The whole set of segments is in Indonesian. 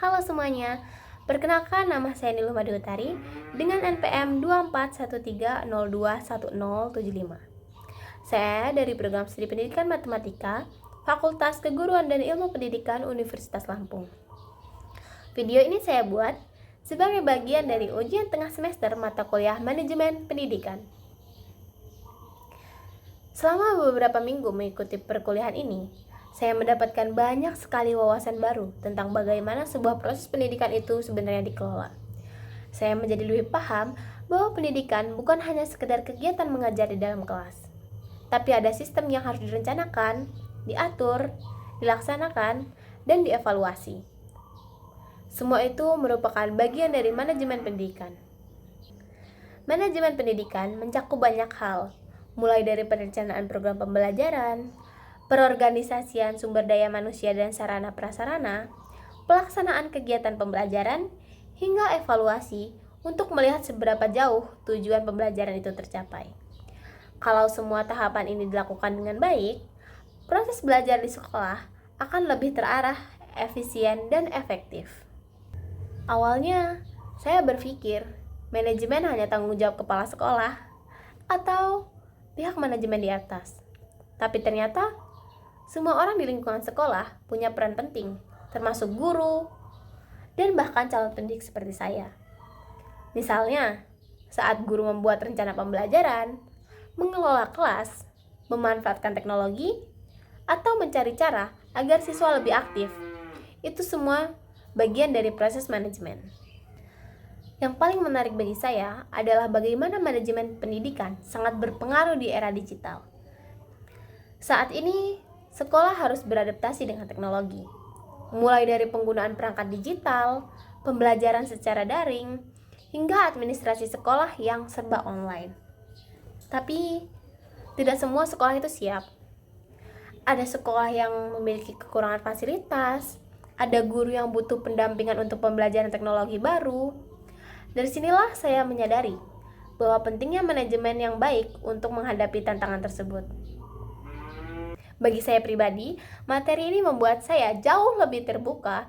Halo semuanya, perkenalkan nama saya Niluh Madu Utari dengan NPM 2413021075. Saya dari Program Studi Pendidikan Matematika, Fakultas Keguruan dan Ilmu Pendidikan Universitas Lampung. Video ini saya buat sebagai bagian dari ujian tengah semester mata kuliah Manajemen Pendidikan. Selama beberapa minggu mengikuti perkuliahan ini, saya mendapatkan banyak sekali wawasan baru tentang bagaimana sebuah proses pendidikan itu sebenarnya dikelola. Saya menjadi lebih paham bahwa pendidikan bukan hanya sekedar kegiatan mengajar di dalam kelas, tapi ada sistem yang harus direncanakan, diatur, dilaksanakan, dan dievaluasi. Semua itu merupakan bagian dari manajemen pendidikan. Manajemen pendidikan mencakup banyak hal, mulai dari perencanaan program pembelajaran, perorganisasian sumber daya manusia dan sarana prasarana, pelaksanaan kegiatan pembelajaran, hingga evaluasi untuk melihat seberapa jauh tujuan pembelajaran itu tercapai. Kalau semua tahapan ini dilakukan dengan baik, proses belajar di sekolah akan lebih terarah, efisien, dan efektif. Awalnya, saya berpikir manajemen hanya tanggung jawab kepala sekolah atau pihak manajemen di atas. Tapi ternyata semua orang di lingkungan sekolah punya peran penting, termasuk guru dan bahkan calon pendidik seperti saya. Misalnya, saat guru membuat rencana pembelajaran, mengelola kelas, memanfaatkan teknologi, atau mencari cara agar siswa lebih aktif, itu semua bagian dari proses manajemen. Yang paling menarik bagi saya adalah bagaimana manajemen pendidikan sangat berpengaruh di era digital. Saat ini, sekolah harus beradaptasi dengan teknologi, mulai dari penggunaan perangkat digital, pembelajaran secara daring, hingga administrasi sekolah yang serba online. Tapi, tidak semua sekolah itu siap. Ada sekolah yang memiliki kekurangan fasilitas, ada guru yang butuh pendampingan untuk pembelajaran teknologi baru. Dari sinilah saya menyadari bahwa pentingnya manajemen yang baik untuk menghadapi tantangan tersebut. Bagi saya pribadi, materi ini membuat saya jauh lebih terbuka,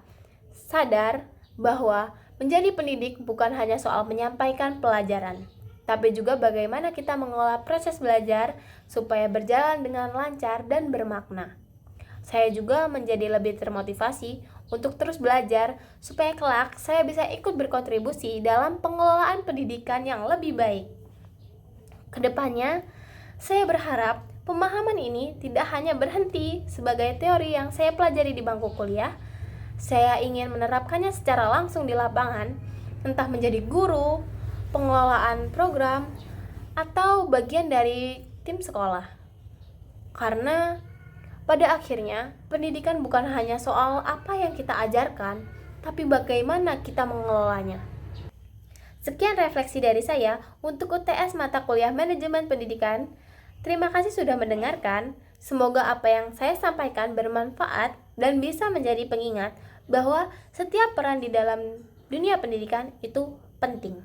sadar bahwa menjadi pendidik bukan hanya soal menyampaikan pelajaran, tapi juga bagaimana kita mengelola proses belajar supaya berjalan dengan lancar dan bermakna. Saya juga menjadi lebih termotivasi untuk terus belajar supaya kelak saya bisa ikut berkontribusi dalam pengelolaan pendidikan yang lebih baik. Kedepannya, saya berharap pemahaman ini tidak hanya berhenti sebagai teori yang saya pelajari di bangku kuliah. Saya ingin menerapkannya secara langsung di lapangan, entah menjadi guru, pengelolaan program, atau bagian dari tim sekolah. Karena pada akhirnya, pendidikan bukan hanya soal apa yang kita ajarkan, tapi bagaimana kita mengelolanya. Sekian refleksi dari saya untuk UTS mata kuliah Manajemen Pendidikan. Terima kasih sudah mendengarkan. Semoga apa yang saya sampaikan bermanfaat dan bisa menjadi pengingat bahwa setiap peran di dalam dunia pendidikan itu penting.